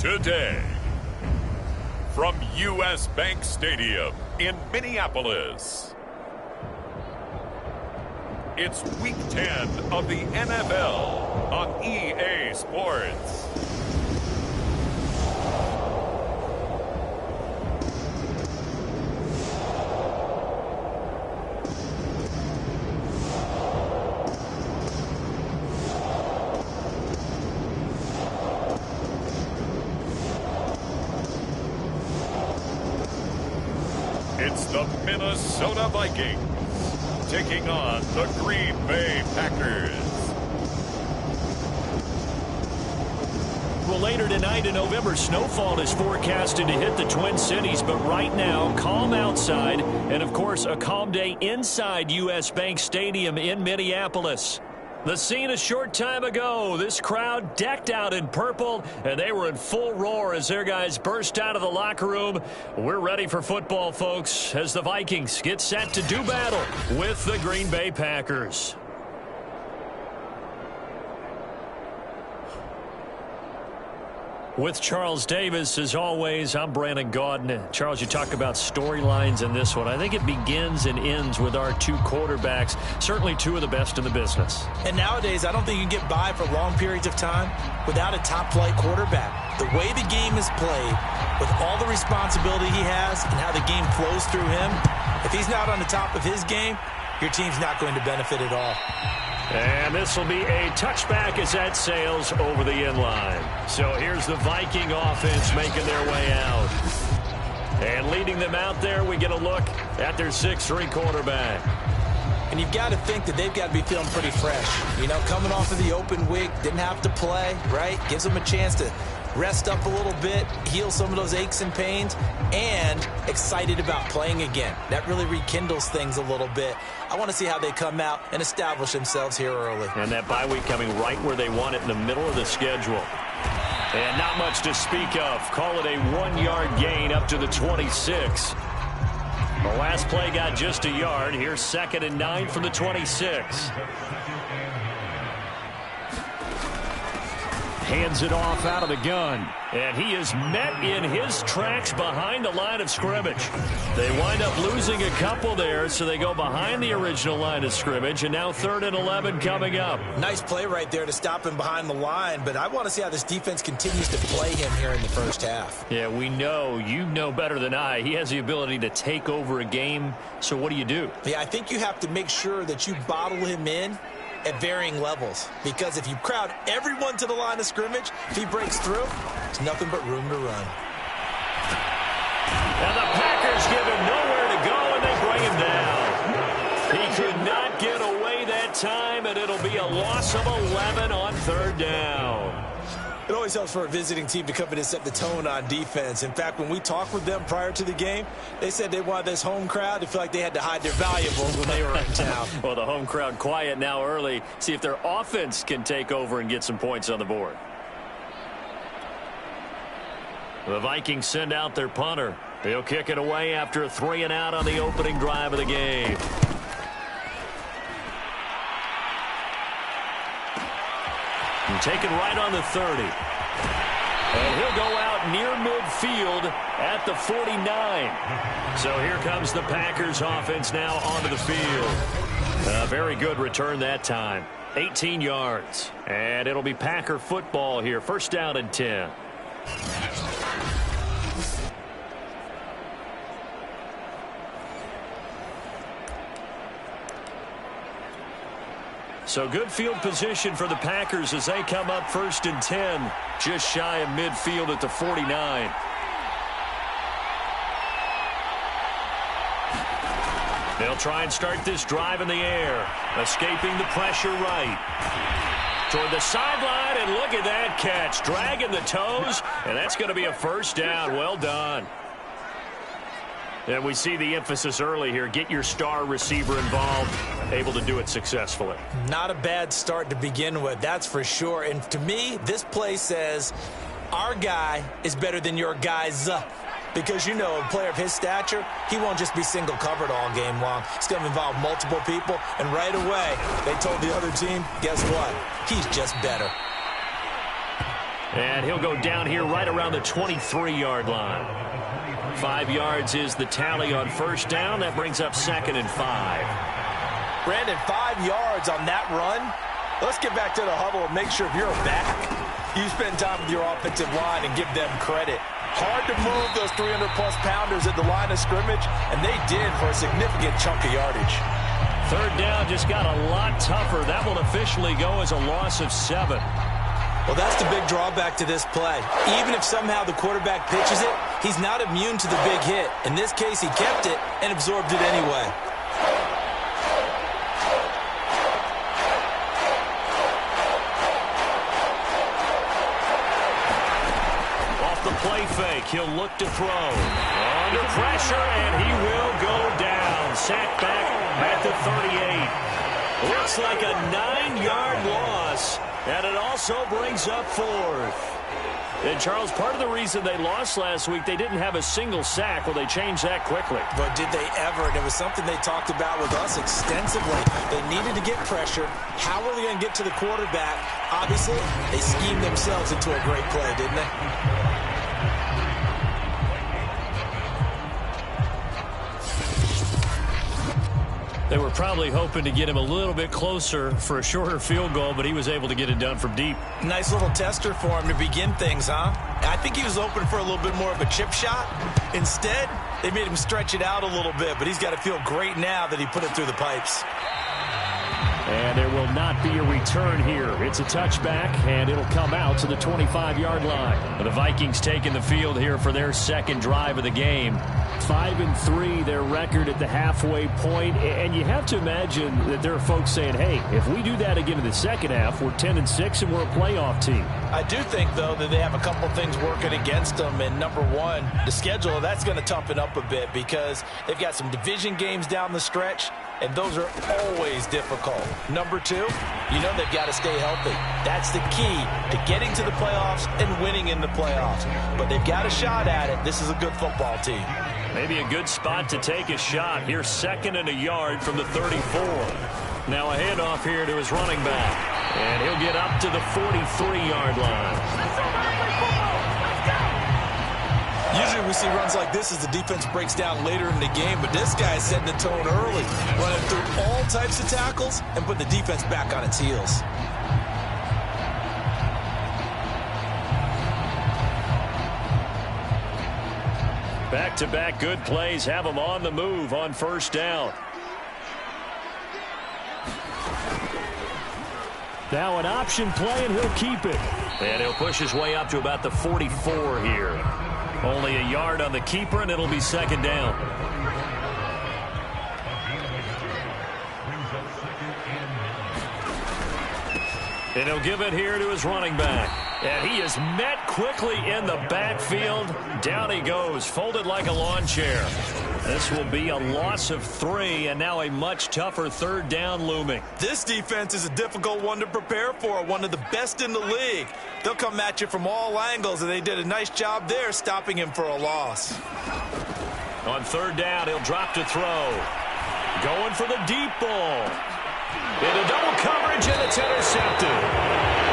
Today, from U.S. Bank Stadium in Minneapolis, it's Week 10 of the NFL on EA Sports. It's the Minnesota Vikings taking on the Green Bay Packers. Well, later tonight in November, snowfall is forecasted to hit the Twin Cities, but right now, calm outside, and of course, a calm day inside U.S. Bank Stadium in Minneapolis. The scene a short time ago, this crowd decked out in purple, and they were in full roar as their guys burst out of the locker room. We're ready for football, folks, as the Vikings get set to do battle with the Green Bay Packers. With Charles Davis, as always, I'm Brandon Gaudin. Charles, you talk about storylines in this one. I think it begins and ends with our two quarterbacks, certainly two of the best in the business. And nowadays, I don't think you can get by for long periods of time without a top-flight quarterback. The way the game is played, with all the responsibility he has and how the game flows through him, if he's not on the top of his game, your team's not going to benefit at all. And this will be a touchback as that sails over the inline. So here's the Viking offense making their way out. And leading them out there, we get a look at their 6'3" quarterback. And you've got to think that they've got to be feeling pretty fresh. You know, coming off of the open week, didn't have to play, right? Gives them a chance to rest up a little bit, heal some of those aches and pains, and excited about playing again. That really rekindles things a little bit. I want to see how they come out and establish themselves here early. And that bye week coming right where they want it, in the middle of the schedule. And not much to speak of. Call it a 1-yard gain up to the 26. The last play got just a yard. Here's 2nd and 9 from the 26. Hands it off out of the gun. And he is met in his tracks behind the line of scrimmage. They wind up losing a couple there, so they go behind the original line of scrimmage, and now 3rd and 11 coming up. Nice play right there to stop him behind the line, but I want to see how this defense continues to play him here in the first half. Yeah, we know, you know better than I, he has the ability to take over a game, so what do you do? Yeah, I think you have to make sure that you bottle him in at varying levels, because if you crowd everyone to the line of scrimmage, if he breaks through, there's nothing but room to run. And the Packers give him nowhere to go, and they bring him down. He could not get away that time, and it'll be a loss of 11 on 3rd down. It always helps for a visiting team to come in and set the tone on defense. In fact, when we talked with them prior to the game, they said they wanted this home crowd to feel like they had to hide their valuables when they were in town. Well, the home crowd quiet now early. See if their offense can take over and get some points on the board. The Vikings send out their punter. He'll kick it away after a 3-and-out on the opening drive of the game. And taken right on the 30. And he'll go out near midfield at the 49. So here comes the Packers offense now onto the field. A very good return that time. 18 yards. And it'll be Packer football here. 1st down and 10. So good field position for the Packers as they come up 1st and 10, just shy of midfield at the 49. They'll try and start this drive in the air, escaping the pressure right. Toward the sideline, and look at that catch, dragging the toes, and that's going to be a 1st down. Well done. And we see the emphasis early here. Get your star receiver involved, able to do it successfully. Not a bad start to begin with, that's for sure. And to me, this play says our guy is better than your guys. Because, you know, a player of his stature, he won't just be single covered all game long. It's going to involve multiple people. And right away, they told the other team, guess what? He's just better. And he'll go down here right around the 23-yard line. 5 yards is the tally on first down. That brings up 2nd and 5. Brandon, 5 yards on that run. Let's get back to the huddle and make sure if you're back, you spend time with your offensive line and give them credit. Hard to move those 300-plus pounders at the line of scrimmage, and they did for a significant chunk of yardage. 3rd down just got a lot tougher. That will officially go as a loss of 7. Well, that's the big drawback to this play. Even if somehow the quarterback pitches it, he's not immune to the big hit. In this case, he kept it and absorbed it anyway. Off the play fake, he'll look to throw. Under pressure, and he will go down. Sacked back at the 38. Looks like a 9-yard loss. And it also brings up 4th. And, Charles, part of the reason they lost last week, they didn't have a single sack. Well, they changed that quickly. But did they ever? And it was something they talked about with us extensively. They needed to get pressure. How are they going to get to the quarterback? Obviously, they schemed themselves into a great play, didn't they? They were probably hoping to get him a little bit closer for a shorter field goal, but he was able to get it done from deep. Nice little tester for him to begin things, huh? I think he was open for a little bit more of a chip shot. Instead, they made him stretch it out a little bit, but he's got to feel great now that he put it through the pipes. And there will not be a return here. It's a touchback, and it'll come out to the 25-yard line. The Vikings taking the field here for their 2nd drive of the game. 5-3, their record at the halfway point. And you have to imagine that there are folks saying, hey, if we do that again in the second half, we're 10-6 and we're a playoff team. I do think, though, that they have a couple things working against them. And number one, the schedule, that's going to toughen up a bit because they've got some division games down the stretch, and those are always difficult. Number two, you know they've got to stay healthy. That's the key to getting to the playoffs and winning in the playoffs. But they've got a shot at it. This is a good football team. Maybe a good spot to take a shot. Here's 2nd and a yard from the 34. Now a handoff here to his running back. And he'll get up to the 43-yard line. Usually we see runs like this as the defense breaks down later in the game, but this guy is setting the tone early, running through all types of tackles and putting the defense back on its heels. Back-to-back good plays have him on the move on first down. Now an option play, and he'll keep it. And he'll push his way up to about the 44 here. Only a yard on the keeper, and it'll be 2nd down. And he'll give it here to his running back. And he is met quickly in the backfield. Down he goes, folded like a lawn chair. This will be a loss of 3, and now a much tougher 3rd down looming. This defense is a difficult one to prepare for, one of the best in the league. They'll come at you from all angles, and they did a nice job there stopping him for a loss. On 3rd down, he'll drop to throw. Going for the deep ball. Into double coverage, and it's intercepted.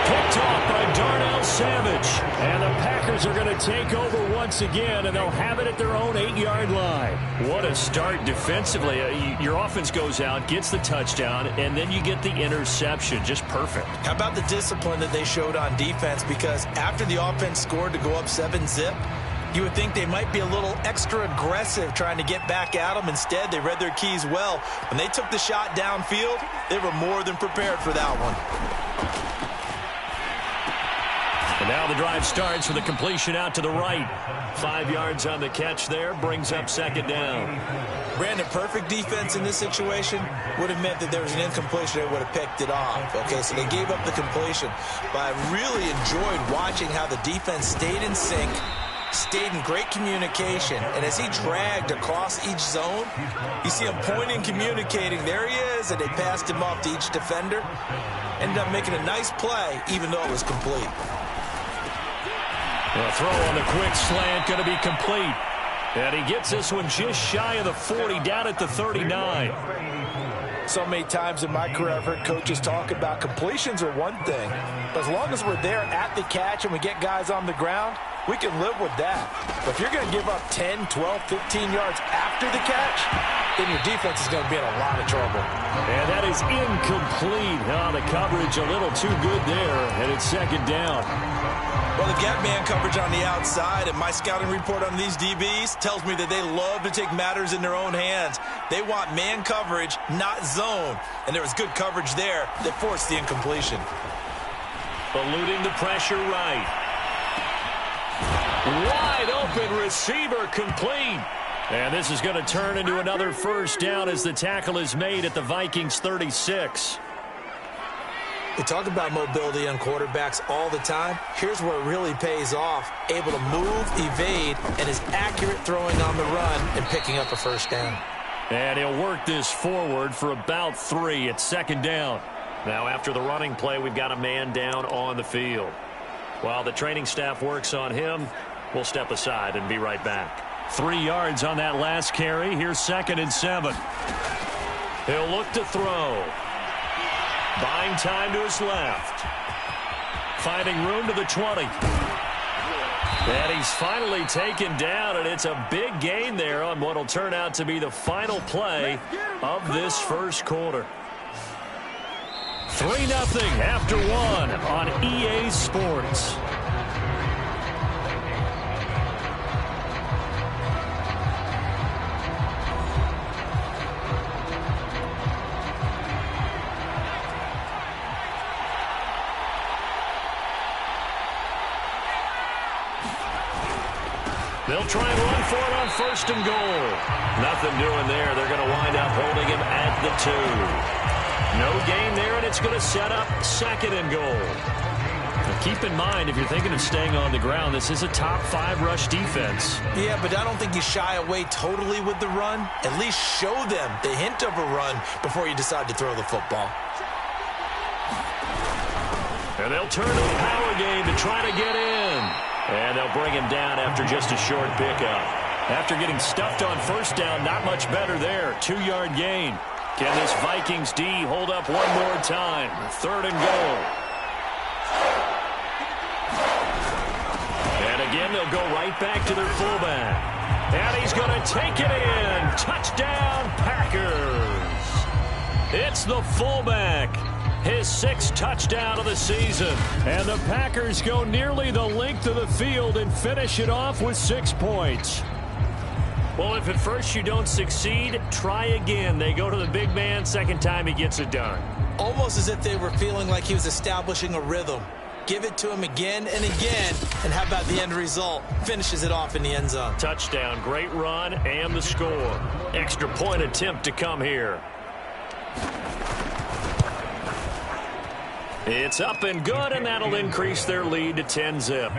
Picked off by Darnell Savage. And the Packers are going to take over once again, and they'll have it at their own 8-yard line. What a start defensively. Your offense goes out, gets the touchdown, and then you get the interception. Just perfect. How about the discipline that they showed on defense? Because after the offense scored to go up 7-zip, you would think they might be a little extra aggressive trying to get back at them. Instead, they read their keys well. When they took the shot downfield, they were more than prepared for that one. And now the drive starts with a completion out to the right. 5 yards on the catch there, brings up 2nd down. Brandon, perfect defense in this situation would have meant that there was an incompletion that would have picked it off. Okay, so they gave up the completion. But I really enjoyed watching how the defense stayed in sync, stayed in great communication, and as he dragged across each zone, you see him pointing, communicating. There he is, and they passed him off to each defender. Ended up making a nice play, even though it was complete. A throw on the quick slant, going to be complete. And he gets this one just shy of the 40, down at the 39. So many times in my career, I've heard coaches talk about completions are one thing, but as long as we're there at the catch and we get guys on the ground, we can live with that. But if you're going to give up 10, 12, 15 yards after the catch, then your defense is going to be in a lot of trouble. And that is incomplete. The coverage a little too good there, and it's second down. Well, they get man coverage on the outside, and my scouting report on these DBs tells me that they love to take matters in their own hands. They want man coverage, not zone. And there was good coverage there that forced the incompletion. Eluding the pressure right. Wide open receiver complete. And this is going to turn into another first down as the tackle is made at the Vikings 36. We talk about mobility on quarterbacks all the time. Here's where it really pays off. Able to move, evade, and is accurate throwing on the run and picking up a first down. And he'll work this forward for about 3 at second down. Now after the running play, we've got a man down on the field. While the training staff works on him, we'll step aside and be right back. 3 yards on that last carry. Here's 2nd and 7. He'll look to throw. Buying time to his left. Finding room to the 20. And he's finally taken down, and it's a big gain there on what will turn out to be the final play of this first quarter. 3-0 after 1 on EA Sports. They'll try and run for it on 1st and goal. Nothing doing there. They're going to wind up holding him at the 2. No gain there, and it's going to set up 2nd and goal. Now keep in mind, if you're thinking of staying on the ground, this is a top 5 rush defense. Yeah, but I don't think you shy away totally with the run. At least show them the hint of a run before you decide to throw the football. And they'll turn to the power game to try to get in. And they'll bring him down after just a short pickup. After getting stuffed on 1st down, not much better there. 2-yard gain. Can this Vikings D hold up one more time? 3rd and goal. And again, they'll go right back to their fullback. And he's going to take it in. Touchdown, Packers. It's the fullback. His 6th touchdown of the season. And the Packers go nearly the length of the field and finish it off with 6 points. Well, if at first you don't succeed, try again. They go to the big man. 2nd time he gets it done. Almost as if they were feeling like he was establishing a rhythm. Give it to him again and again. And how about the end result? Finishes it off in the end zone. Touchdown, great run, and the score. Extra point attempt to come here. It's up and good, and that'll increase their lead to 10-zip.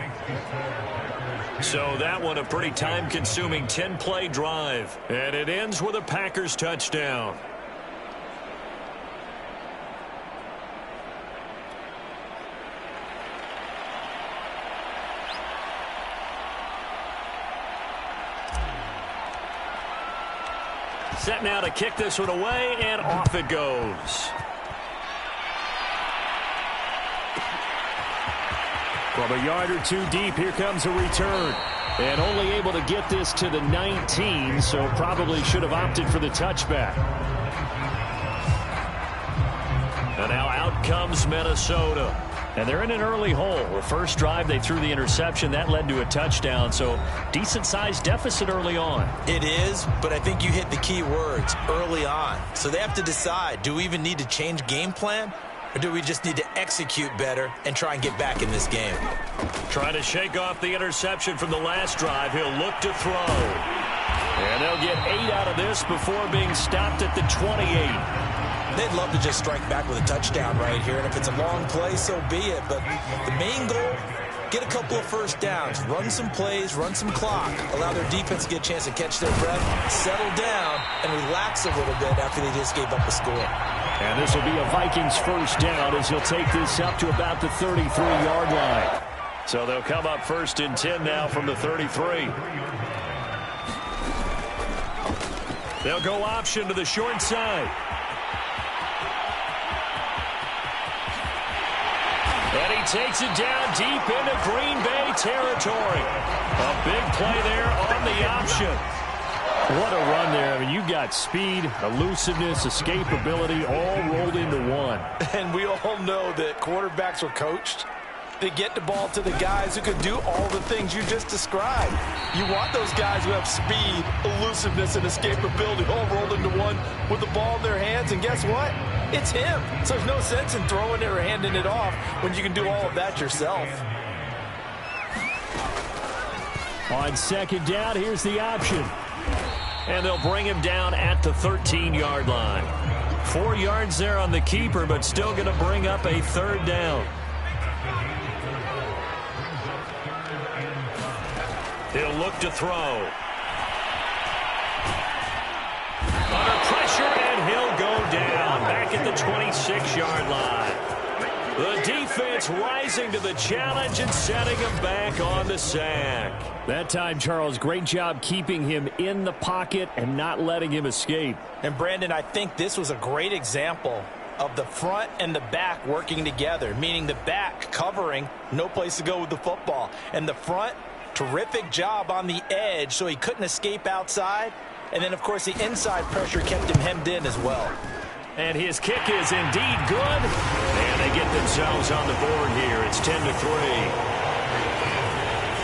So that one a pretty time-consuming 10-play drive. And it ends with a Packers touchdown. Set now to kick this one away, and off it goes. From a yard or 2 deep, here comes a return. And only able to get this to the 19, so probably should have opted for the touchback. And now out comes Minnesota. And they're in an early hole. The first drive, they threw the interception. That led to a touchdown, so decent-sized deficit early on. It is, but I think you hit the key words, early on. So they have to decide, do we even need to change game plan? Or do we just need to execute better and try and get back in this game? Trying to shake off the interception from the last drive. He'll look to throw. And they'll get 8 out of this before being stopped at the 28. They'd love to just strike back with a touchdown right here. And if it's a long play, so be it. But the main goal, get a couple of first downs, run some plays, run some clock, allow their defense to get a chance to catch their breath, settle down, and relax a little bit after they just gave up a score. And this will be a Vikings first down as he'll take this up to about the 33-yard line. So they'll come up 1st and 10 now from the 33. They'll go option to the short side. And he takes it down deep into Green Bay territory. A big play there on the option. What a run there. I mean, you've got speed, elusiveness, escapability all rolled into one. And we all know that quarterbacks are coached to get the ball to the guys who can do all the things you just described. You want those guys who have speed, elusiveness, and escapability all rolled into one with the ball in their hands. And guess what? It's him. So there's no sense in throwing it or handing it off when you can do all of that yourself. On second down, here's the option. And they'll bring him down at the 13-yard line. 4 yards there on the keeper, but still going to bring up a third down. He'll look to throw. Under pressure, and he'll go down. Back at the 26-yard line. The defense rising to the challenge and setting him back on the sack. That time, Charles, great job keeping him in the pocket and not letting him escape. And, Brandon, I think this was a great example of the front and the back working together, meaning the back covering, no place to go with the football. And the front, terrific job on the edge so he couldn't escape outside. And then, of course, the inside pressure kept him hemmed in as well. And his kick is indeed good. And they get themselves on the board here. It's 10-3.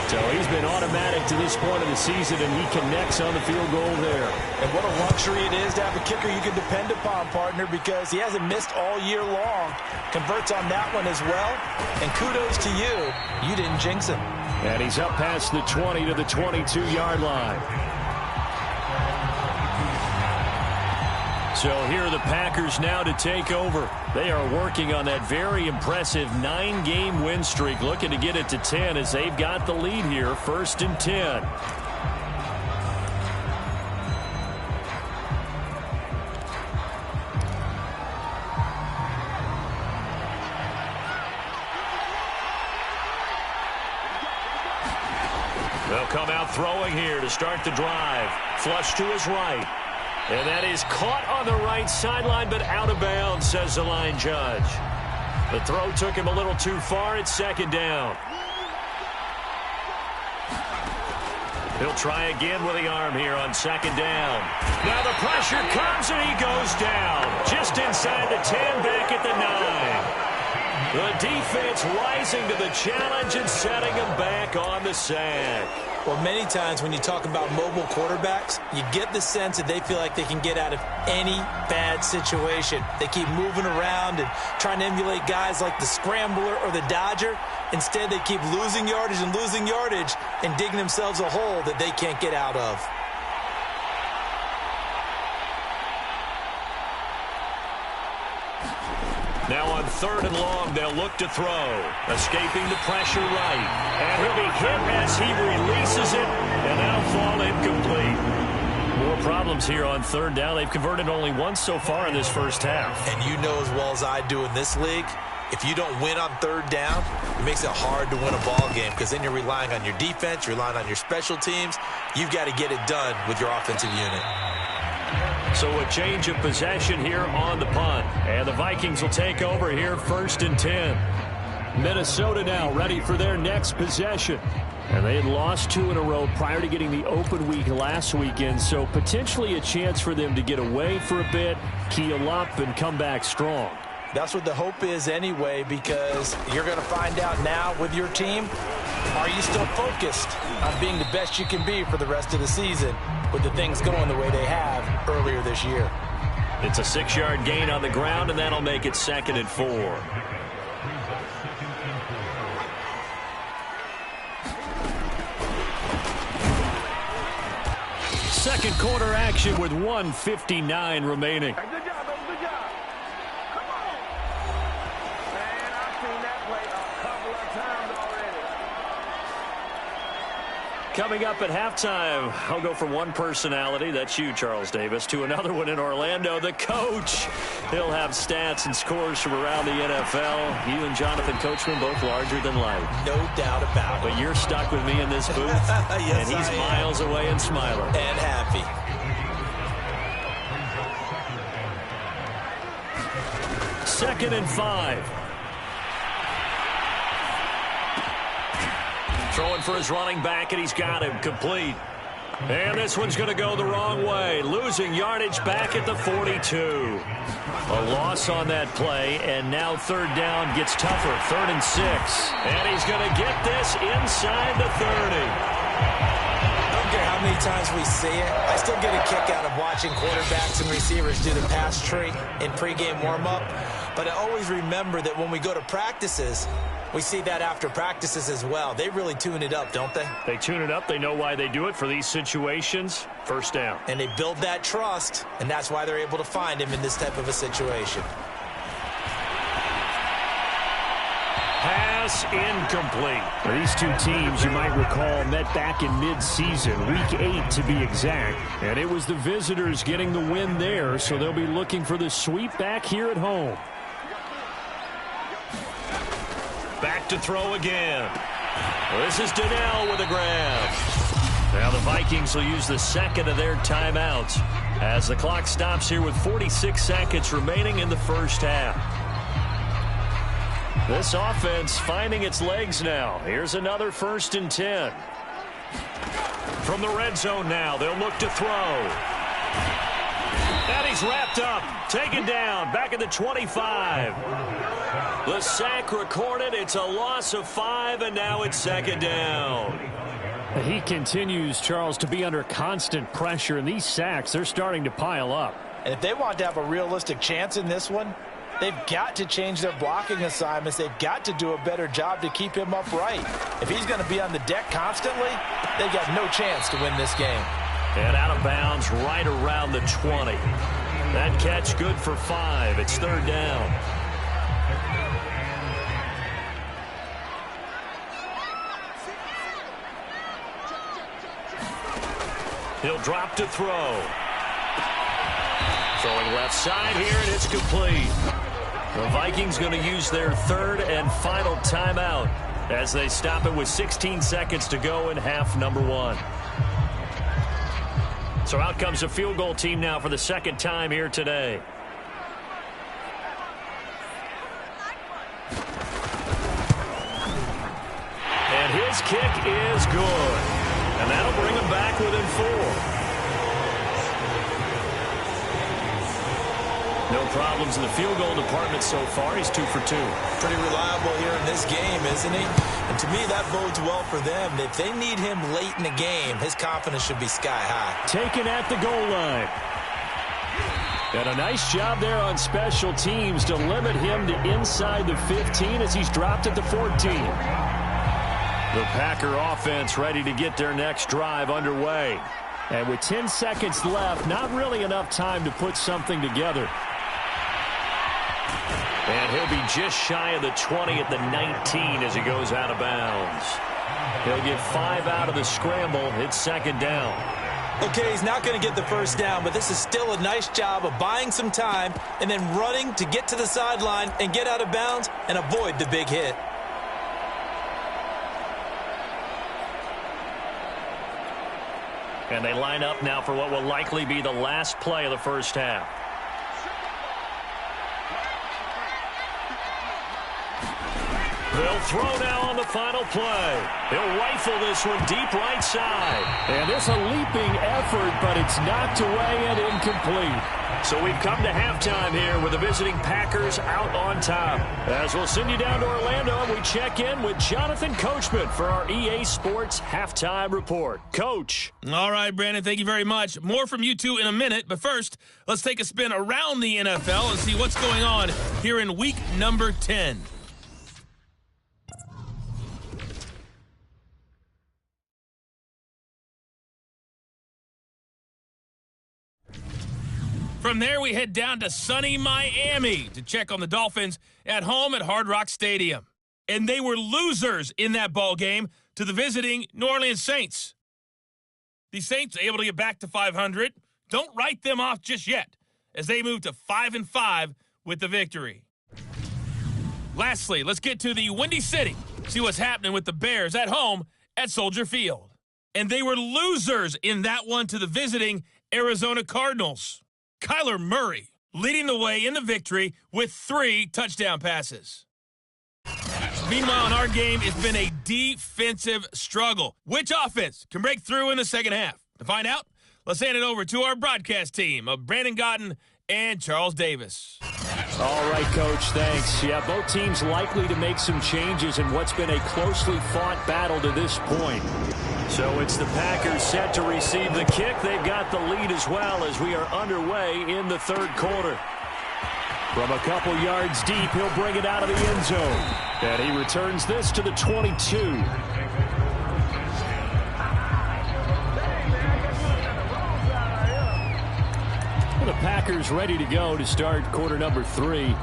So he's been automatic to this point of the season, and he connects on the field goal there. And what a luxury it is to have a kicker you can depend upon, partner, because he hasn't missed all year long. Converts on that one as well. And kudos to you. You didn't jinx him. And he's up past the 20 to the 22-yard line. So here are the Packers now to take over. They are working on that very impressive 9-game win streak, looking to get it to 10 as they've got the lead here, 1st and 10. They'll come out throwing here to start the drive. Flush to his right. And that is caught on the right sideline, but out of bounds, says the line judge. The throw took him a little too far. It's 2nd down. He'll try again with the arm here on 2nd down. Now the pressure comes, and he goes down. Just inside the 10, back at the 9. The defense rising to the challenge and setting him back on the sack. Well, many times when you talk about mobile quarterbacks, you get the sense that they feel like they can get out of any bad situation. They keep moving around and trying to emulate guys like the Scrambler or the Dodger. Instead, they keep losing yardage and digging themselves a hole that they can't get out of. Now on 3rd and long, they'll look to throw. Escaping the pressure right. And he'll be hit as he releases it, and that'll fall incomplete. More problems here on 3rd down. They've converted only once so far in this first half. And you know as well as I do in this league, if you don't win on 3rd down, it makes it hard to win a ball game because then you're relying on your defense, you're relying on your special teams. You've got to get it done with your offensive unit. So a change of possession here on the punt. And the Vikings will take over here 1st and 10. Minnesota now ready for their next possession. And they had lost 2 in a row prior to getting the open week last weekend. So potentially a chance for them to get away for a bit, keel up, and come back strong. That's what the hope is anyway, because you're going to find out now with your team, are you still focused on being the best you can be for the rest of the season with the things going the way they have earlier this year? It's a 6-yard gain on the ground, and that'll make it 2nd and 4. Second quarter action with 1:59 remaining. Hey, good job, baby, good job. Come on. Man, I've seen that play a couple of times already. Coming up at halftime, I'll go from one personality, that's you, Charles Davis, to another one in Orlando, the coach. He'll have stats and scores from around the NFL. You and Jonathan Coachman both larger than life. No doubt about it. But you're stuck with me in this booth, yes, and he's miles away and smiling. And happy. Second and 5. Throwing for his running back, and he's got him complete. And this one's going to go the wrong way, losing yardage back at the 42. A loss on that play, and now third down gets tougher, 3rd and 6. And he's going to get this inside the 30. I don't care how many times we see it. I still get a kick out of watching quarterbacks and receivers do the pass tree in pregame warm-up. But I always remember that when we go to practices, we see that after practices as well. They really tune it up, don't they? They tune it up. They know why they do it for these situations. First down. And they build that trust, and that's why they're able to find him in this type of a situation. Pass incomplete. Now, these two teams, you might recall, met back in mid-season, week 8 to be exact. And it was the visitors getting the win there, so they'll be looking for the sweep back here at home. Back to throw again. This is Donnell with a grab. Now the Vikings will use the second of their timeouts as the clock stops here with 46 seconds remaining in the first half. This offense finding its legs now. Here's another 1st and 10. From the red zone now, they'll look to throw. And he's wrapped up, taken down, back at the 25. The sack recorded. It's a loss of 5, and now it's 2nd down. He continues, Charles, to be under constant pressure, and these sacks, they're starting to pile up. And if they want to have a realistic chance in this one, they've got to change their blocking assignments. They've got to do a better job to keep him upright. If he's going to be on the deck constantly, they've got no chance to win this game. And out of bounds right around the 20. That catch good for 5. It's 3rd down. He'll drop to throw. Throwing left side here, and it's complete. The Vikings going to use their 3rd and final timeout as they stop it with 16 seconds to go in half number 1. So out comes the field goal team now for the 2nd time here today. And his kick is good. And that'll bring him back within 4. No problems in the field goal department so far. He's 2 for 2. Pretty reliable here in this game, isn't he? And to me, that bodes well for them. If they need him late in the game, his confidence should be sky high. Taken at the goal line. And a nice job there on special teams to limit him to inside the 15 as he's dropped at the 14. The Packer offense ready to get their next drive underway. And with 10 seconds left, not really enough time to put something together. And he'll be just shy of the 20 at the 19 as he goes out of bounds. He'll get 5 out of the scramble. It's 2nd down. Okay, he's not going to get the first down, but this is still a nice job of buying some time and then running to get to the sideline and get out of bounds and avoid the big hit. And they line up now for what will likely be the last play of the first half. They'll throw now on the final play. They'll rifle this one deep right side. And it's a leaping effort, but it's knocked away and incomplete. So we've come to halftime here with the visiting Packers out on top. As we'll send you down to Orlando, we check in with Jonathan Coachman for our EA Sports Halftime Report. Coach. All right, Brandon, thank you very much. More from you two in a minute, but first, let's take a spin around the NFL and see what's going on here in week number 10. From there, we head down to sunny Miami to check on the Dolphins at home at Hard Rock Stadium. And they were losers in that ball game to the visiting New Orleans Saints. The Saints able to get back to 500. Don't write them off just yet as they move to 5-5 with the victory. Lastly, let's get to the Windy City, see what's happening with the Bears at home at Soldier Field. And they were losers in that one to the visiting Arizona Cardinals. Kyler Murray leading the way in the victory with 3 touchdown passes. Meanwhile, in our game, it's been a defensive struggle. Which offense can break through in the second half? To find out, let's hand it over to our broadcast team of Brandon Gotten and Charles Davis. All right, Coach, thanks. Yeah, both teams likely to make some changes in what's been a closely fought battle to this point. So it's the Packers set to receive the kick. They've got the lead as well as we are underway in the third quarter. From a couple yards deep, he'll bring it out of the end zone. And he returns this to the 22. The Packers ready to go to start quarter number 3.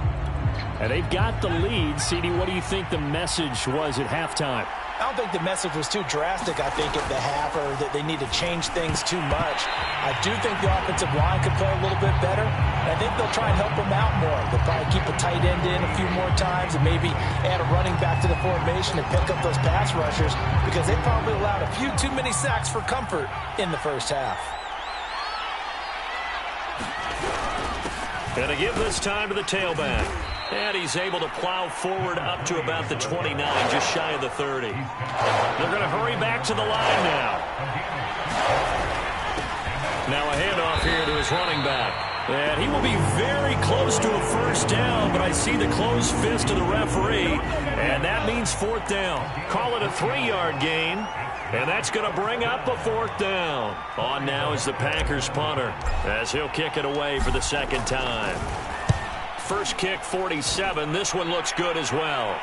And they've got the lead. CD, what do you think the message was at halftime? I don't think the message was too drastic, I think, at the half, or that they need to change things too much. I do think the offensive line could play a little bit better, and I think they'll try and help them out more. They'll probably keep a tight end in a few more times and maybe add a running back to the formation and pick up those pass rushers, because they probably allowed a few too many sacks for comfort in the first half. And to give this time to the tailback. And he's able to plow forward up to about the 29, just shy of the 30. They're going to hurry back to the line now. Now a handoff here to his running back. And he will be very close to a first down, but I see the closed fist of the referee, and that means fourth down. Call it a 3-yard gain, and that's going to bring up a fourth down. On now is the Packers punter, as he'll kick it away for the second time. First kick, 47. This one looks good as well.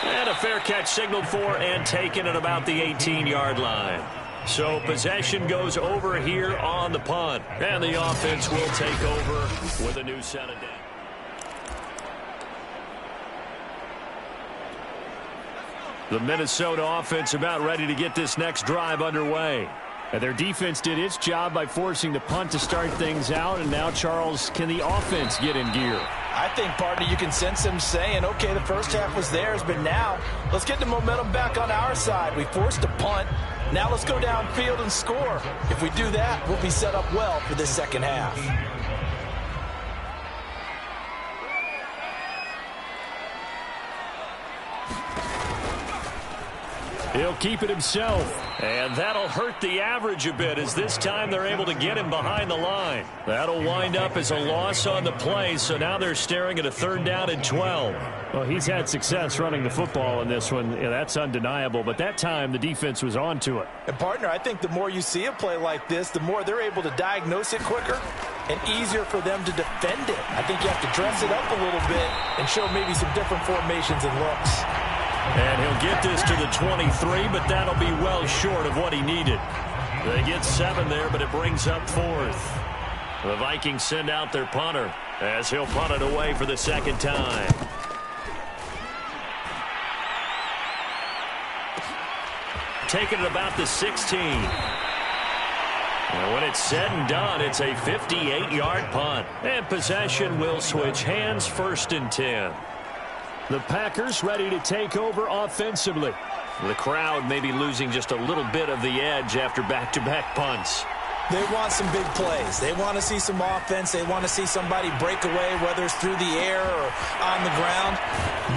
And a fair catch signaled for and taken at about the 18-yard line. So possession goes over here on the punt. And the offense will take over with a new set of downs. The Minnesota offense about ready to get this next drive underway. And their defense did its job by forcing the punt to start things out. And now, Charles, can the offense get in gear? I think, partner, you can sense them saying, okay, the first half was theirs, but now let's get the momentum back on our side. We forced a punt. Now let's go downfield and score. If we do that, we'll be set up well for this second half. He'll keep it himself, and that'll hurt the average a bit as this time they're able to get him behind the line. That'll wind up as a loss on the play, so now they're staring at a third down and 12. Well, he's had success running the football in this one. Yeah, that's undeniable, but that time the defense was on to it. And, partner, I think the more you see a play like this, the more they're able to diagnose it quicker and easier for them to defend it. I think you have to dress it up a little bit and show maybe some different formations and looks. And he'll get this to the 23, but that'll be well short of what he needed. They get 7 there, but it brings up 4th. The Vikings send out their punter as he'll punt it away for the second time. Taking it about the 16. And when it's said and done, it's a 58-yard punt. And possession will switch hands, 1st and 10. The Packers ready to take over offensively. The crowd may be losing just a little bit of the edge after back-to-back punts. They want some big plays. They want to see some offense. They want to see somebody break away, whether it's through the air or on the ground.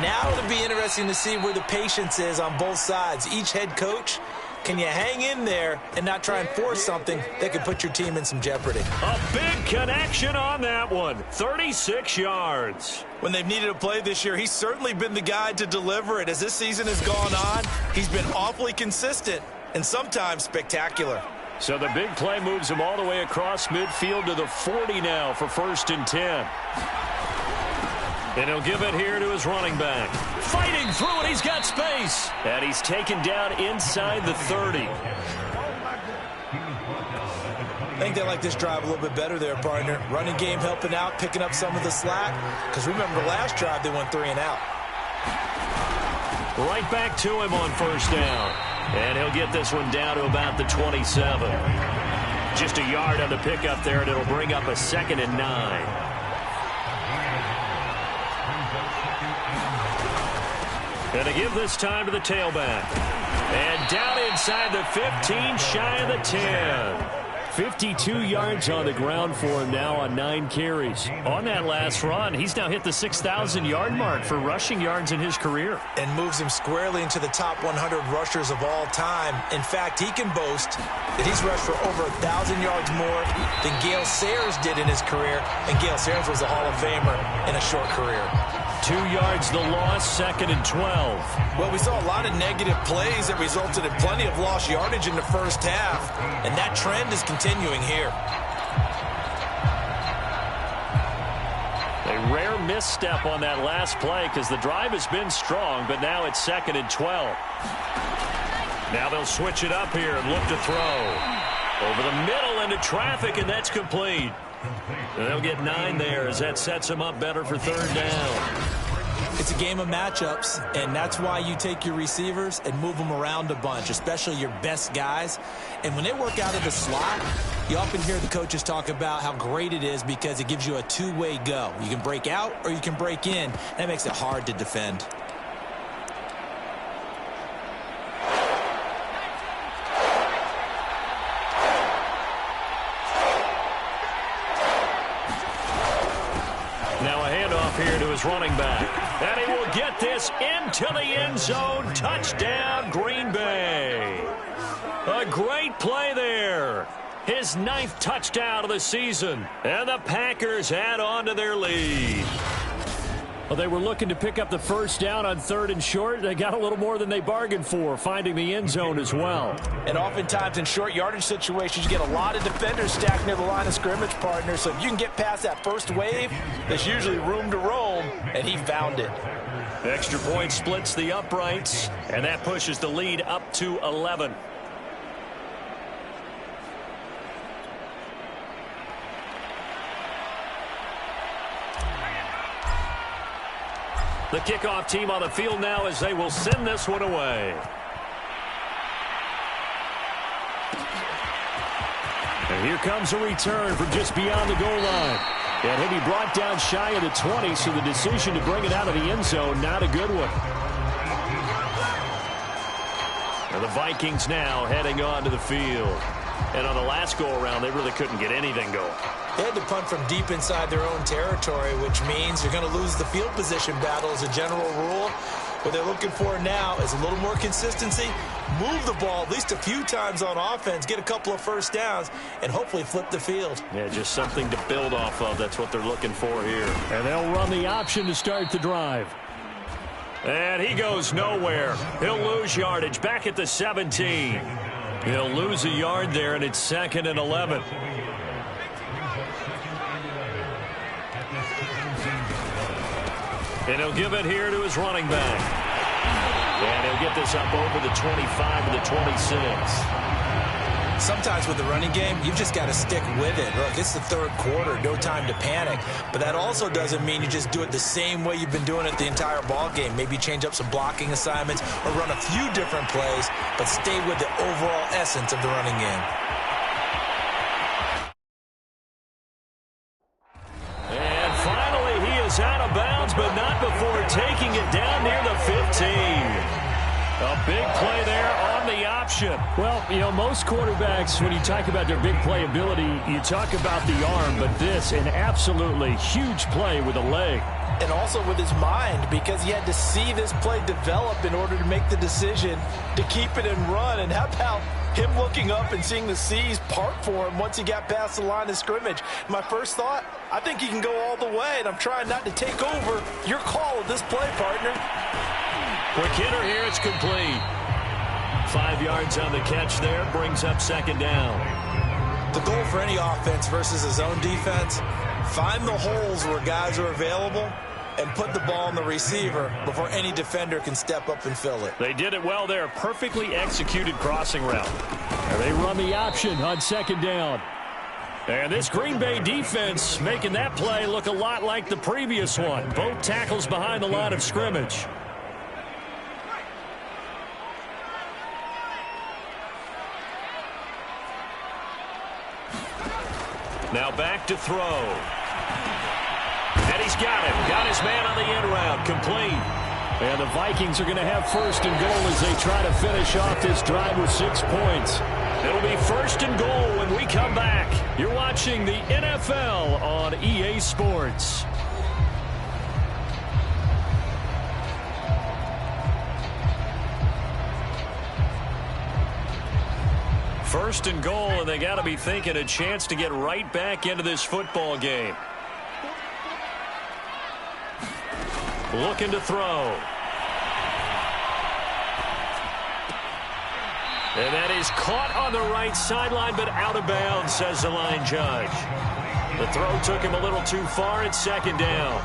Now it'll be interesting to see where the patience is on both sides. Each head coach, can you hang in there and not try and force something that could put your team in some jeopardy? A big connection on that one. 36 yards. When they've needed a play this year, he's certainly been the guy to deliver it. As this season has gone on, he's been awfully consistent and sometimes spectacular. So the big play moves him all the way across midfield to the 40 now for 1st and 10. And he'll give it here to his running back. Fighting through it, he's got space. And he's taken down inside the 30. I think they like this drive a little bit better there, partner. Running game helping out, picking up some of the slack. Because remember, the last drive they went 3 and out. Right back to him on 1st down. And he'll get this one down to about the 27. Just a yard on the pickup there, and it'll bring up a 2nd and 9. And to give this time to the tailback. And down inside the 15, shy of the 10. 52 yards on the ground for him now on 9 carries. On that last run, he's now hit the 6,000-yard mark for rushing yards in his career. And moves him squarely into the top 100 rushers of all time. In fact, he can boast that he's rushed for over 1,000 yards more than Gale Sayers did in his career. And Gale Sayers was a Hall of Famer in a short career. 2 yards the loss, 2nd and 12. Well, we saw a lot of negative plays that resulted in plenty of lost yardage in the first half, and that trend is continuing here. A rare misstep on that last play because the drive has been strong, but now it's 2nd and 12. Now they'll switch it up here and look to throw. Over the middle into traffic, and that's complete. And they'll get 9 there as that sets them up better for 3rd down. It's a game of matchups, and that's why you take your receivers and move them around a bunch, especially your best guys. And when they work out of the slot, you often hear the coaches talk about how great it is because it gives you a two-way go. You can break out or you can break in. That makes it hard to defend. Now a handoff here to his running back. And he will get this into the end zone. Touchdown, Green Bay. A great play there. His 9th touchdown of the season. And the Packers add on to their lead. Well, they were looking to pick up the first down on 3rd and short. They got a little more than they bargained for, finding the end zone as well. And oftentimes in short yardage situations, you get a lot of defenders stacked near the line of scrimmage, partner. So if you can get past that first wave, there's usually room to roam, and he found it. Extra point splits the uprights, and that pushes the lead up to 11. The kickoff team on the field now as they will send this one away. And here comes a return from just beyond the goal line. And he'll be brought down shy of the 20, so the decision to bring it out of the end zone, not a good one. And the Vikings now heading on to the field. And on the last go-around, they really couldn't get anything going. They had to punt from deep inside their own territory, which means you're going to lose the field position battle as a general rule. What they're looking for now is a little more consistency, move the ball at least a few times on offense, get a couple of first downs, and hopefully flip the field. Yeah, just something to build off of. That's what they're looking for here. And they'll run the option to start the drive. And he goes nowhere. He'll lose yardage back at the 17. He'll lose a yard there, and it's 2nd and 11. And he'll give it here to his running back. And he'll get this up over the 25 to the 26. Sometimes with the running game, you've just got to stick with it. Look, it's the 3rd quarter, no time to panic. But that also doesn't mean you just do it the same way you've been doing it the entire ball game. Maybe change up some blocking assignments or run a few different plays, but stay with the overall essence of the running game. And finally, he is out of bounds, but not before taking it down near the 15. A big play there on the option. Well, you know, most quarterbacks, when you talk about their big play ability, you talk about the arm, but this, an absolutely huge play with a leg. And also with his mind, because he had to see this play develop in order to make the decision to keep it and run. And how about him looking up and seeing the seas part for him once he got past the line of scrimmage? My first thought, I think he can go all the way, and I'm trying not to take over your call of this play, partner. Quick hitter here, it's complete. 5 yards on the catch there, brings up 2nd down. The goal for any offense versus a zone defense, find the holes where guys are available and put the ball on the receiver before any defender can step up and fill it. They did it well there, perfectly executed crossing route. And they run the option on 2nd down. And this Green Bay defense making that play look a lot like the previous one. Both tackles behind the line of scrimmage. Now back to throw. And he's got him. Got his man on the end route. Complete. And the Vikings are going to have 1st and goal as they try to finish off this drive with 6 points. It'll be 1st and goal when we come back. You're watching the NFL on EA Sports. First and goal, and they got to be thinking a chance to get right back into this football game. Looking to throw. And that is caught on the right sideline, but out of bounds, says the line judge. The throw took him a little too far. It's 2nd down.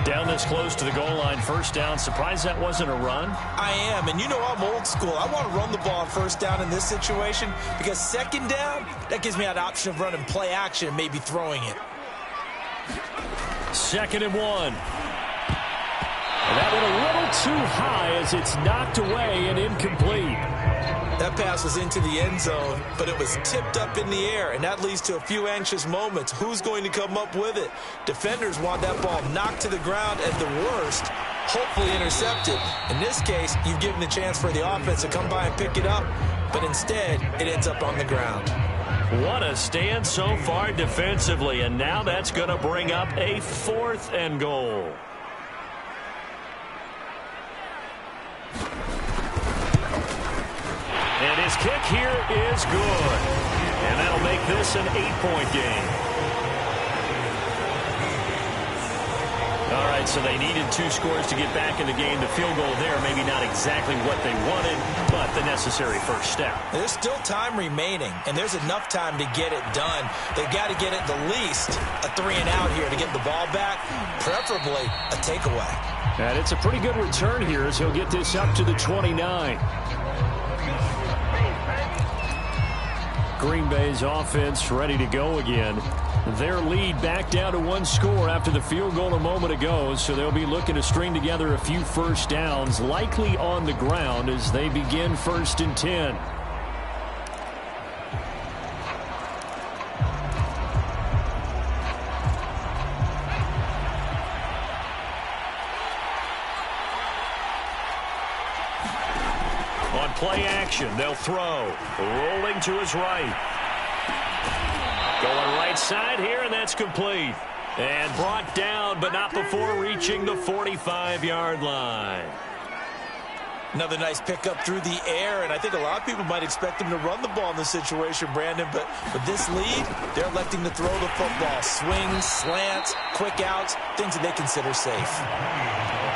Down this close to the goal line, 1st down. Surprised that wasn't a run? I am, and you know I'm old school. I want to run the ball on 1st down in this situation because 2nd down, that gives me an option of running play action and maybe throwing it. 2nd and 1. And that went a little too high as it's knocked away and incomplete. That pass was into the end zone, but it was tipped up in the air, and that leads to a few anxious moments. Who's going to come up with it? Defenders want that ball knocked to the ground at the worst, hopefully intercepted. In this case, you've given the chance for the offense to come by and pick it up, but instead, it ends up on the ground. What a stand so far defensively, and now that's going to bring up a 4th and goal. And his kick here is good. And that'll make this an 8-point game. All right, so they needed 2 scores to get back in the game. The field goal there, maybe not exactly what they wanted, but the necessary first step. There's still time remaining, and there's enough time to get it done. They've got to get it the least a 3-and-out here to get the ball back, preferably a takeaway. And it's a pretty good return here as he'll get this up to the 29. Green Bay's offense ready to go again. Their lead back down to 1 score after the field goal a moment ago, so they'll be looking to string together a few first downs, likely on the ground as they begin 1st and 10. On play action, they'll throw. Rolling to his right. Going right side here, and that's complete. And brought down, but not before reaching the 45-yard line. Another nice pickup through the air, and I think a lot of people might expect them to run the ball in this situation, Brandon, but with this lead, they're electing to throw the football. Swings, slants, quick outs, things that they consider safe.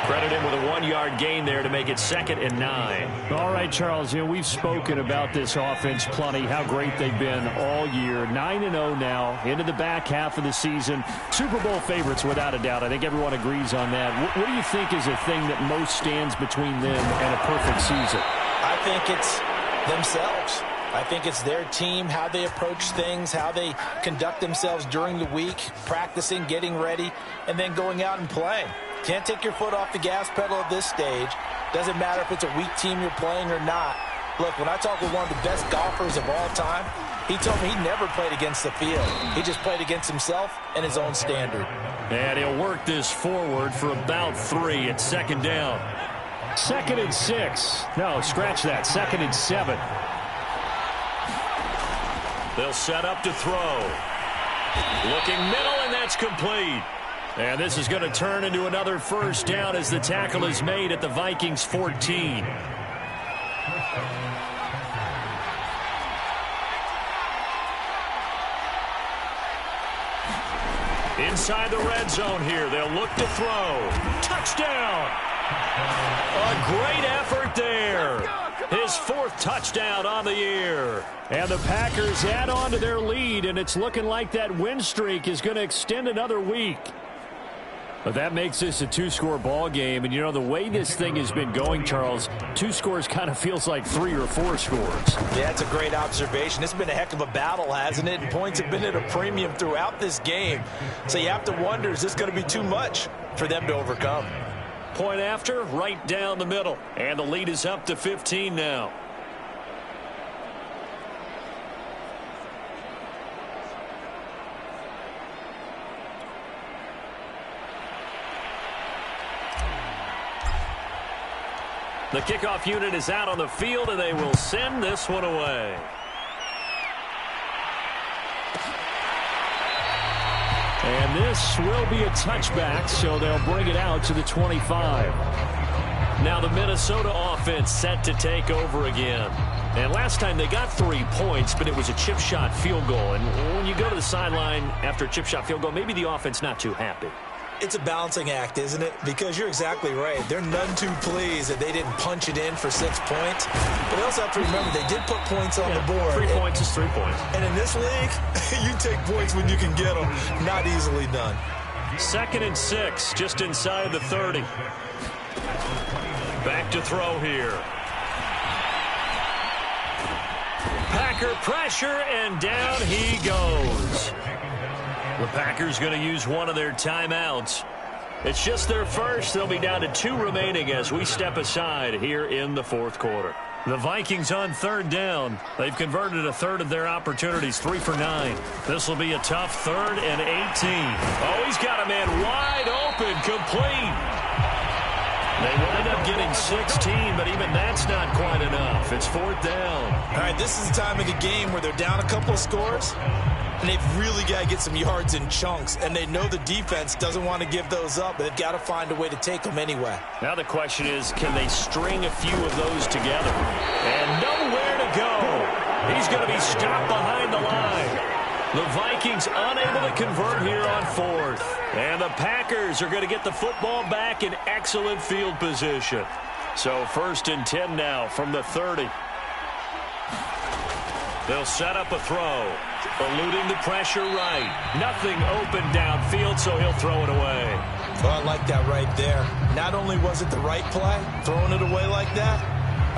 Credit him with a 1-yard gain there to make it 2nd and 9. All right, Charles, we've spoken about this offense plenty, how great they've been all year. 9-0 now, into the back half of the season. Super Bowl favorites, without a doubt. I think everyone agrees on that. What do you think is the thing that most stands between them and a perfect season? I think it's themselves. I think it's their team, how they approach things, how they conduct themselves during the week, practicing, getting ready, and then going out and playing. Can't take your foot off the gas pedal at this stage. Doesn't matter if it's a weak team you're playing or not. Look, when I talk with one of the best golfers of all time, he told me he never played against the field. He just played against himself and his own standard. And he'll work this forward for about 3 at 2nd down. 2nd and 6. No, scratch that. 2nd and 7. They'll set up to throw. Looking middle, and that's complete. And this is going to turn into another first down as the tackle is made at the Vikings 14. Inside the red zone here, they'll look to throw. Touchdown! A great effort there. His 4th touchdown on the year. And the Packers add on to their lead, and it's looking like that win streak is going to extend another week. But that makes this a 2-score ball game. And, the way this thing has been going, Charles, 2 scores kind of feels like 3 or 4 scores. Yeah, that's a great observation. It's been a heck of a battle, hasn't it? And points have been at a premium throughout this game. So you have to wonder, is this going to be too much for them to overcome? Point after, right down the middle. And the lead is up to 15 now. The kickoff unit is out on the field, and they will send this one away. And this will be a touchback, so they'll bring it out to the 25. Now the Minnesota offense set to take over again. And last time they got 3 points, but it was a chip shot field goal. And when you go to the sideline after a chip shot field goal, maybe the offense not too happy. It's a balancing act, isn't it? Because you're exactly right. They're none too pleased that they didn't punch it in for 6 points. But they also have to remember they did put points on the board. 3 points is 3 points. And in this league, you take points when you can get them. Not easily done. 2nd and 6, just inside the 30. Back to throw here. Packer pressure, and down he goes. The Packers going to use one of their timeouts. It's just their first. They'll be down to 2 remaining as we step aside here in the 4th quarter. The Vikings on 3rd down. They've converted a third of their opportunities, 3 for 9. This will be a tough 3rd and 18. Oh, he's got a man wide open, complete. They wind up getting 16, but even that's not quite enough. It's 4th down. All right, this is the time of the game where they're down a couple of scores, and they've really got to get some yards in chunks, and they know the defense doesn't want to give those up, but they've got to find a way to take them anyway. Now the question is, can they string a few of those together? And nowhere to go. He's going to be stopped behind the line. The Vikings unable to convert here on 4th. And the Packers are going to get the football back in excellent field position. So 1st and 10 now from the 30. They'll set up a throw. Eluding the pressure right. Nothing open downfield, so he'll throw it away. Well, I like that right there. Not only was it the right play, throwing it away like that,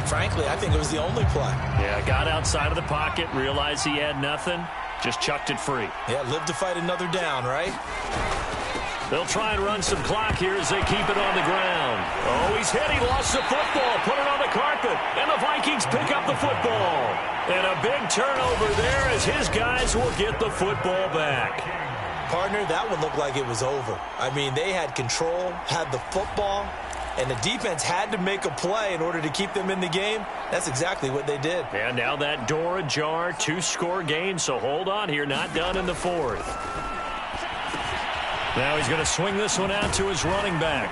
frankly, I think it was the only play. Yeah, got outside of the pocket, realized he had nothing, just chucked it free. Yeah, live to fight another down, right? They'll try and run some clock here as they keep it on the ground. Oh, he's hit. He lost the football. Put it on the carpet. And the Vikings pick up the football. And a big turnover there as his guys will get the football back. Partner, that one looked like it was over. I mean, they had control, had the football, and the defense had to make a play in order to keep them in the game. That's exactly what they did. And now that door ajar, 2-score game, so hold on here. Not done in the 4th. Now he's going to swing this one out to his running back.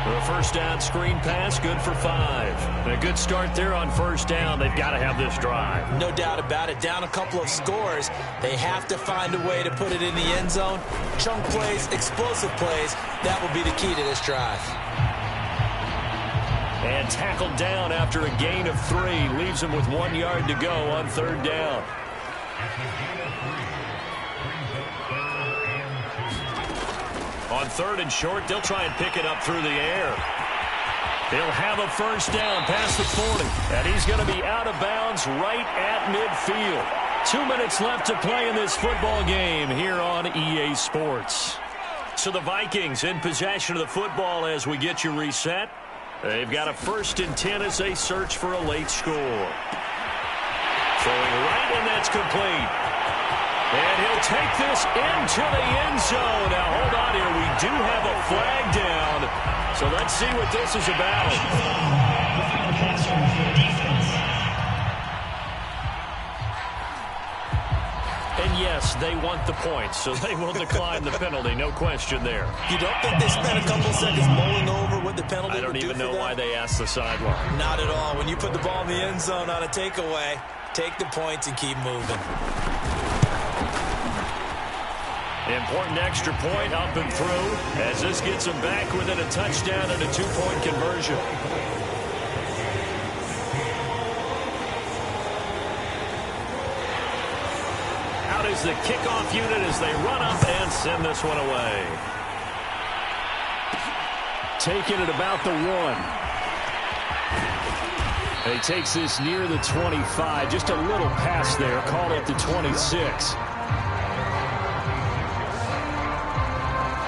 The 1st down screen pass, good for 5. And a good start there on 1st down. They've got to have this drive. No doubt about it. Down a couple of scores. They have to find a way to put it in the end zone. Chunk plays, explosive plays. That will be the key to this drive. And tackled down after a gain of 3. Leaves him with 1 yard to go on 3rd down. On 3rd and short, they'll try and pick it up through the air. He'll have a 1st down past the 40. And he's going to be out of bounds right at midfield. 2 minutes left to play in this football game here on EA Sports. So the Vikings in possession of the football as we get you reset. They've got a 1st and 10 as they search for a late score. Throwing right, and that's complete. And he'll take this into the end zone. Now, hold on here. We do have a flag down. So let's see what this is about. And yes, they want the points, so they will decline the penalty. No question there. You don't think they spent a couple seconds mulling over what the penalty I don't would do even know for them? why they asked the sideline. Not at all. When you put the ball in the end zone on a takeaway, take the points and keep moving. Important extra point up and through as this gets them back within a touchdown and a 2-point conversion. Out is the kickoff unit as they run up and send this one away. Taking it about the 1. He takes this near the 25. Just a little pass there. Call it the 26.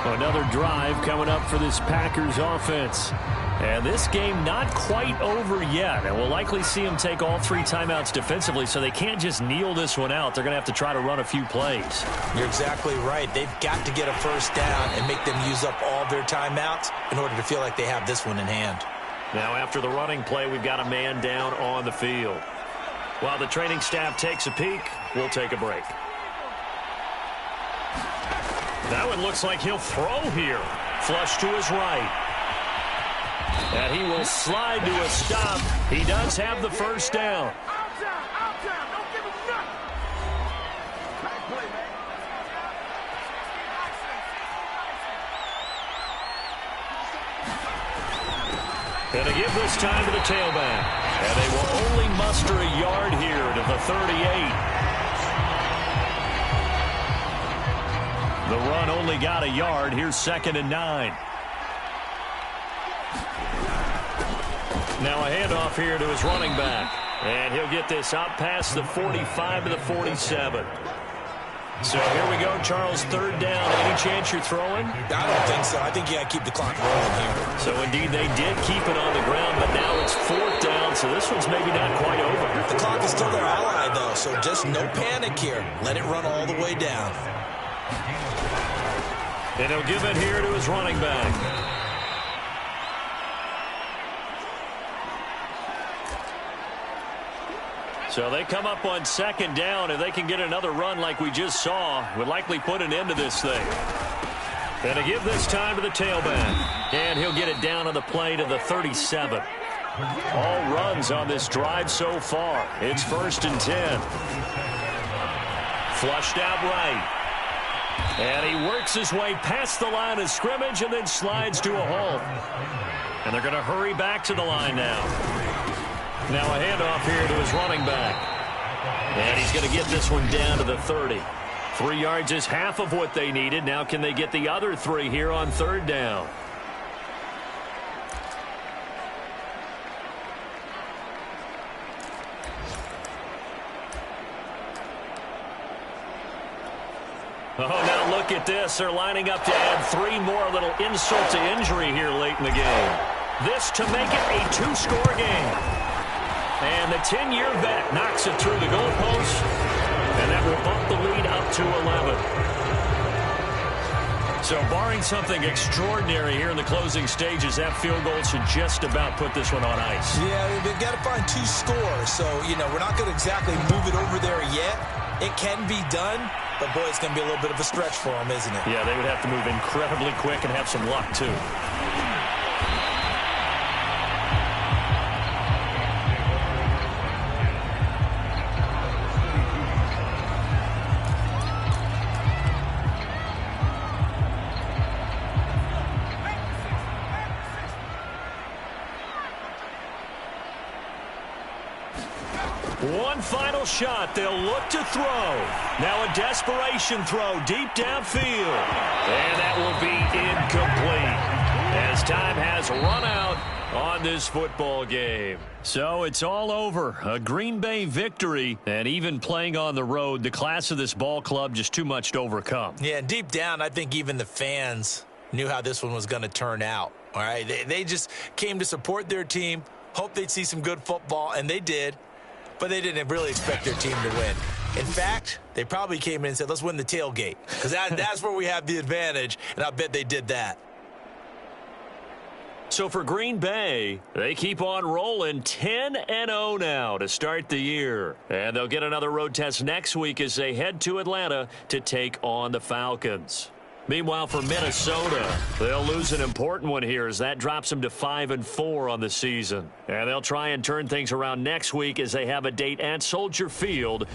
Another drive coming up for this Packers offense. And this game not quite over yet. And we'll likely see them take all 3 timeouts defensively, so they can't just kneel this one out. They're going to have to try to run a few plays. You're exactly right. They've got to get a 1st down and make them use up all their timeouts in order to feel like they have this one in hand. Now after the running play, we've got a man down on the field. While the training staff takes a peek, we'll take a break. That one looks like he'll throw here. Flush to his right. And he will slide to a stop. He does have the first down. Outside. Don't give him nothing. Nice play, man. And they give this time to the tailback. And they will only muster a yard here to the 38. The run only got a yard. Here's 2nd and 9. Now a handoff here to his running back. And he'll get this out past the 45 to the 47. So here we go, Charles, 3rd down. Any chance you're throwing? I don't think so. I think you got to keep the clock rolling here. So indeed they did keep it on the ground, but now it's 4th down, so this one's maybe not quite over. The clock is still their ally, though, so just no panic here. Let it run all the way down. And he'll give it here to his running back. So they come up on 2nd down. If they can get another run like we just saw, would likely put an end to this thing. And to give this time to the tailback. And he'll get it down on the play to the 37. All runs on this drive so far. It's 1st and 10. Flushed out right. And he works his way past the line of scrimmage and then slides to a halt. And they're going to hurry back to the line now. Now a handoff here to his running back. And he's going to get this one down to the 30. 3 yards is half of what they needed. Now can they get the other 3 here on 3rd down? Oh, now look at this. They're lining up to add 3 more, little insult to injury here late in the game. This to make it a 2-score game. And the 10-year vet knocks it through the goalpost, and that will bump the lead up to 11. So barring something extraordinary here in the closing stages, that field goal should just about put this one on ice. Yeah, they've got to find 2 scores. So, we're not going to exactly move it over there yet. It can be done, but, boy, it's going to be a little bit of a stretch for them, isn't it? Yeah, they would have to move incredibly quick and have some luck, too. One final shot. They'll look to throw. Now a desperation throw deep downfield. And that will be incomplete as time has run out on this football game. So it's all over. A Green Bay victory, and even playing on the road, the class of this ball club just too much to overcome. Yeah, deep down, I think even the fans knew how this one was going to turn out. All right, they just came to support their team, hoped they'd see some good football, and they did. But they didn't really expect their team to win. In fact, they probably came in and said, let's win the tailgate, because that's where we have the advantage, and I bet they did that. So for Green Bay, they keep on rolling 10-0 now to start the year. And they'll get another road test next week as they head to Atlanta to take on the Falcons. Meanwhile, for Minnesota, they'll lose an important one here as that drops them to 5-4 on the season. And they'll try and turn things around next week as they have a date at Soldier Field.